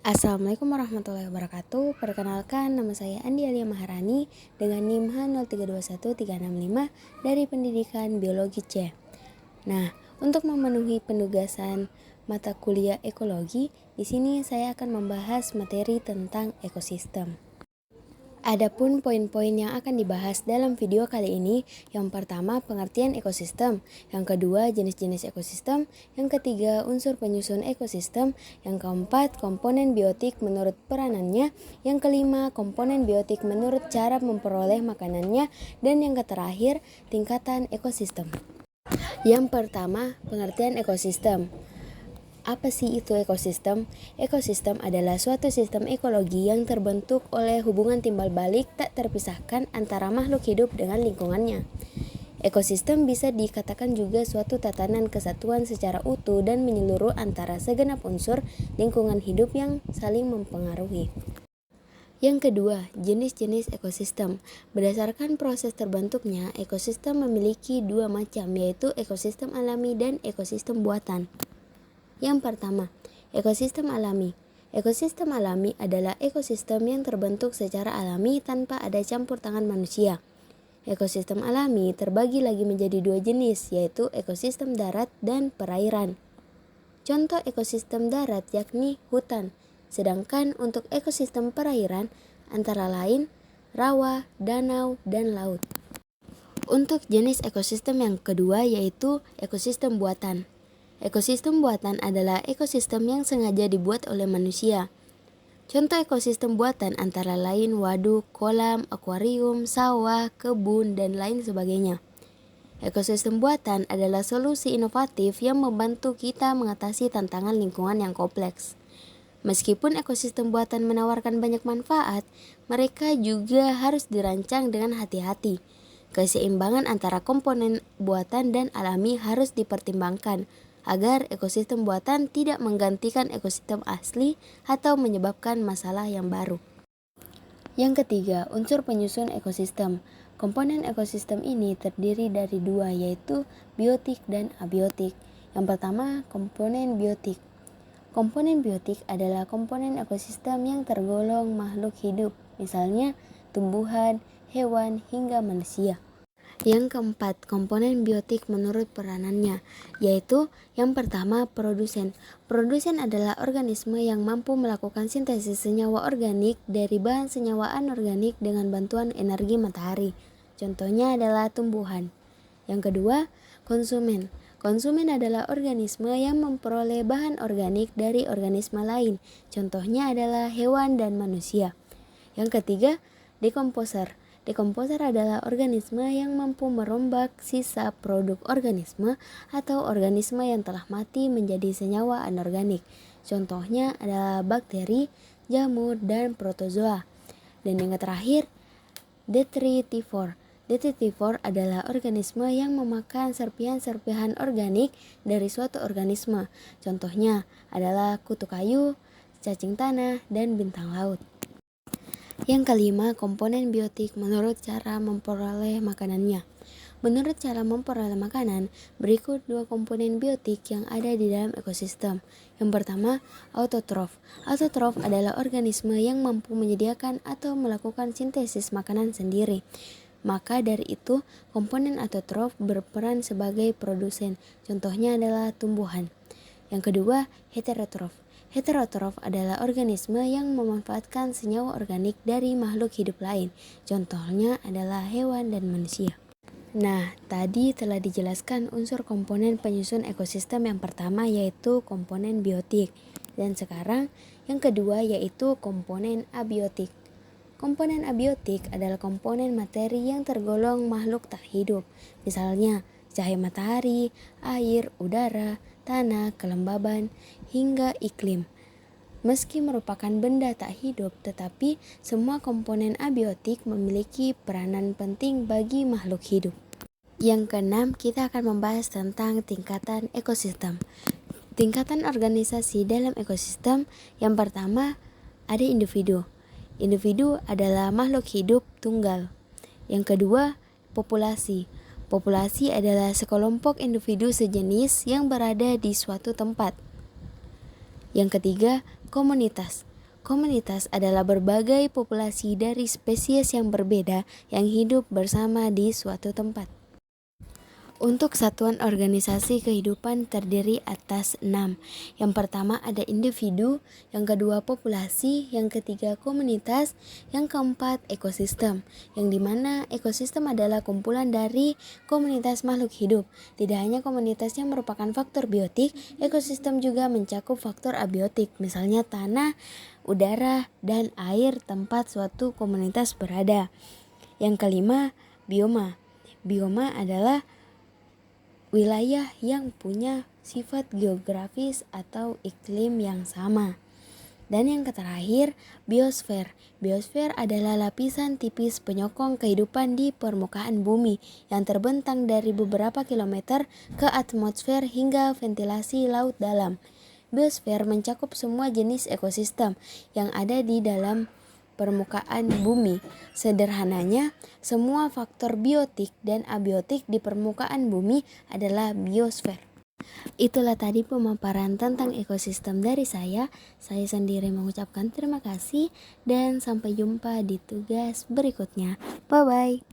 Assalamualaikum warahmatullahi wabarakatuh. Perkenalkan, nama saya Andi Alia Maharani dengan NIM H0321365 dari Pendidikan Biologi C. Nah, untuk memenuhi penugasan mata kuliah ekologi, di sini saya akan membahas materi tentang ekosistem. Adapun poin-poin yang akan dibahas dalam video kali ini, yang pertama pengertian ekosistem, yang kedua jenis-jenis ekosistem, yang ketiga unsur penyusun ekosistem, yang keempat komponen biotik menurut peranannya, yang kelima komponen biotik menurut cara memperoleh makanannya, dan yang terakhir tingkatan ekosistem. Yang pertama, pengertian ekosistem. Apa sih itu ekosistem? Ekosistem adalah suatu sistem ekologi yang terbentuk oleh hubungan timbal balik tak terpisahkan antara makhluk hidup dengan lingkungannya. Ekosistem bisa dikatakan juga suatu tatanan kesatuan secara utuh dan menyeluruh antara segenap unsur lingkungan hidup yang saling mempengaruhi. Yang kedua, jenis-jenis ekosistem. Berdasarkan proses terbentuknya, ekosistem memiliki dua macam, yaitu ekosistem alami dan ekosistem buatan. Yang pertama, ekosistem alami. Ekosistem alami adalah ekosistem yang terbentuk secara alami tanpa ada campur tangan manusia. Ekosistem alami terbagi lagi menjadi dua jenis, yaitu ekosistem darat dan perairan. Contoh ekosistem darat yakni hutan, sedangkan untuk ekosistem perairan antara lain rawa, danau, dan laut. Untuk jenis ekosistem yang kedua yaitu ekosistem buatan. Ekosistem buatan adalah ekosistem yang sengaja dibuat oleh manusia. Contoh ekosistem buatan antara lain waduk, kolam, akuarium, sawah, kebun, dan lain sebagainya. Ekosistem buatan adalah solusi inovatif yang membantu kita mengatasi tantangan lingkungan yang kompleks. Meskipun ekosistem buatan menawarkan banyak manfaat, mereka juga harus dirancang dengan hati-hati. Keseimbangan antara komponen buatan dan alami harus dipertimbangkan agar ekosistem buatan tidak menggantikan ekosistem asli atau menyebabkan masalah yang baru. Yang ketiga, unsur penyusun ekosistem. Komponen ekosistem ini terdiri dari dua, yaitu biotik dan abiotik. Yang pertama, komponen biotik. Komponen biotik adalah komponen ekosistem yang tergolong makhluk hidup, misalnya tumbuhan, hewan, hingga manusia. Yang keempat, komponen biotik menurut peranannya, yaitu yang pertama produsen. Produsen adalah organisme yang mampu melakukan sintesis senyawa organik dari bahan senyawa anorganik dengan bantuan energi matahari. Contohnya adalah tumbuhan. Yang kedua, konsumen. Konsumen adalah organisme yang memperoleh bahan organik dari organisme lain. Contohnya adalah hewan dan manusia. Yang ketiga, dekomposer. Dekomposer adalah organisme yang mampu merombak sisa produk organisme atau organisme yang telah mati menjadi senyawa anorganik. Contohnya adalah bakteri, jamur, dan protozoa. Dan yang terakhir, detritivore. Detritivore adalah organisme yang memakan serpihan-serpihan organik dari suatu organisme. Contohnya adalah kutu kayu, cacing tanah, dan bintang laut. Yang kelima, komponen biotik menurut cara memperoleh makanannya. Menurut cara memperoleh makanan, berikut dua komponen biotik yang ada di dalam ekosistem. Yang pertama, autotrof. Autotrof adalah organisme yang mampu menyediakan atau melakukan sintesis makanan sendiri. Maka dari itu, komponen autotrof berperan sebagai produsen. Contohnya adalah tumbuhan. Yang kedua, heterotrof. Heterotrof adalah organisme yang memanfaatkan senyawa organik dari makhluk hidup lain. Contohnya adalah hewan dan manusia. Nah, tadi telah dijelaskan unsur komponen penyusun ekosistem yang pertama yaitu komponen biotik. Dan sekarang yang kedua yaitu komponen abiotik. Komponen abiotik adalah komponen materi yang tergolong makhluk tak hidup. Misalnya, cahaya matahari, air, udara, tanah, kelembaban, hingga iklim. Meski merupakan benda tak hidup, tetapi semua komponen abiotik memiliki peranan penting bagi makhluk hidup. Yang keenam, kita akan membahas tentang tingkatan ekosistem. Tingkatan organisasi dalam ekosistem, yang pertama ada individu. Individu adalah makhluk hidup tunggal. Yang kedua, populasi. Populasi adalah sekelompok individu sejenis yang berada di suatu tempat. Yang ketiga, komunitas. Komunitas adalah berbagai populasi dari spesies yang berbeda yang hidup bersama di suatu tempat. Untuk satuan organisasi kehidupan terdiri atas 6. Yang pertama ada individu, yang kedua populasi, yang ketiga komunitas, yang keempat ekosistem, yang dimana ekosistem adalah kumpulan dari komunitas makhluk hidup. Tidak hanya komunitas yang merupakan faktor biotik, ekosistem juga mencakup faktor abiotik, misalnya tanah, udara, dan air tempat suatu komunitas berada. Yang kelima, bioma. Bioma adalah wilayah yang punya sifat geografis atau iklim yang sama. Dan yang terakhir, biosfer. Biosfer adalah lapisan tipis penyokong kehidupan di permukaan bumi yang terbentang dari beberapa kilometer ke atmosfer hingga ventilasi laut dalam. Biosfer mencakup semua jenis ekosistem yang ada di dalam permukaan bumi. Sederhananya, semua faktor biotik dan abiotik di permukaan bumi adalah biosfer. Itulah tadi pemaparan tentang ekosistem dari saya. Saya sendiri mengucapkan terima kasih dan sampai jumpa di tugas berikutnya. Bye-bye.